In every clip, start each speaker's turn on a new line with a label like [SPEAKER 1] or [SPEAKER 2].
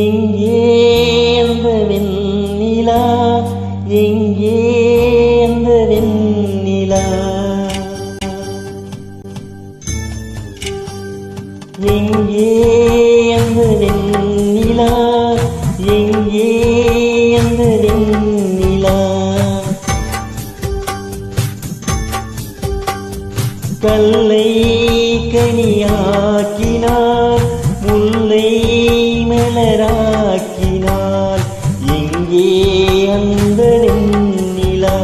[SPEAKER 1] எங்கே அந்த வெண்ணிலா, எங்கே அந்த வெண்ணிலா, எங்கே அந்த வெண்ணிலா, எங்கே அந்த வெண்ணிலா, கல்லை கனியாக்கினார், முல்லை மலராக்கினார், எங்கே அந்த வெண்ணிலா,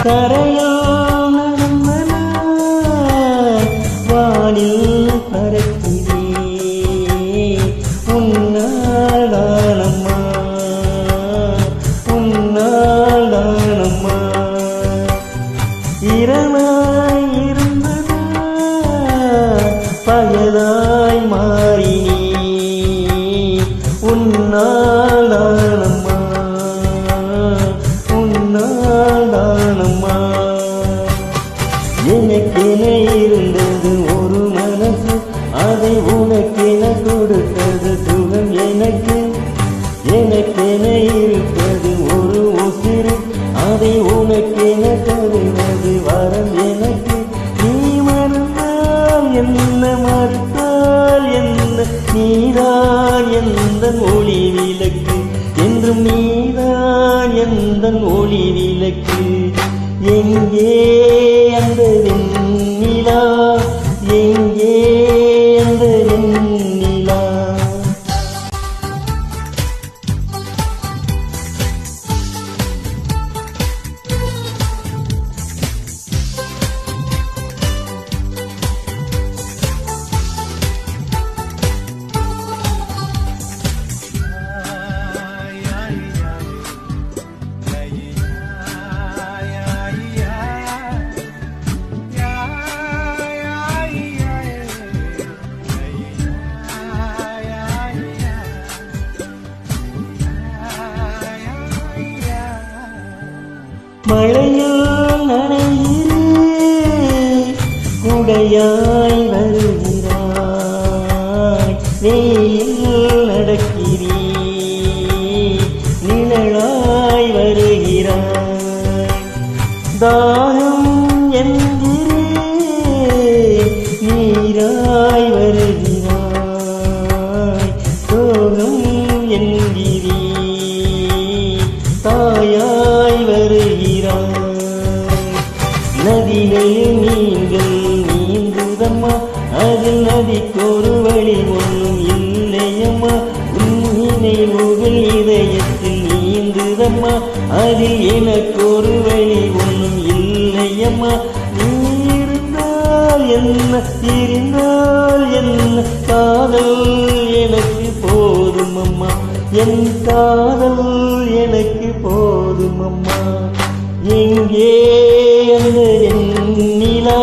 [SPEAKER 1] தரையில் நடந்தனாய் வானில் பறக்கிறேன், உன்னால் தானம்மா, உன்னால் தானம்மா, இரவாய் இருந்ததா பகலாய் மாறினேன், உன்னால் தானம்மா, உன்னால் தானம்மா. எனக்கென இருந்தது ஒரு மனசு, அதை உனக்கென கொடுத்தது சுகம் எனக்கு, எனக்கென இருப்பது ஒரு உசிறு, அதை உனக்கென தருவது வரம் எனக்கு. நீ மறந்தால் என்ன, மறுத்தால் என்ன, நீதான் எந்தன் ஒளி விளக்கு, என்றும் நீதான் எந்தன் ஒளி விளக்கு. எங்கே அந்த வெண்ணிலா, எங்கே அந்த வெண்ணிலா, மழையில் நனைகிறேன், குடையாய் வருகிறாய், வெயிலில் நடக்கிறேன், நிழலாய் வருகிறாய், தாகம் என்கிறேன், நீராய் வருகிறாய், சோகம் என்கிறேன், தாயாய் வருகிறாய். நதிகளில் நீங்கள் நீந்துதம்மா, அதில் நதிக்கொரு வழி ஒன்றும் இல்லையம்மா, உன் நினைவுகள் இதயத்தில் நீந்துதம்மா, அதில் எனக்கொரு வழி ஒன்றும் இல்லையம்மா. நீ இருந்தால் என்ன, இருந்தால் என்ன, காதல் எனக்கு போதும் அம்மா, என் காதல் எனக்கு போதும் அம்மா. எங்கே அந்த வெண்ணிலா,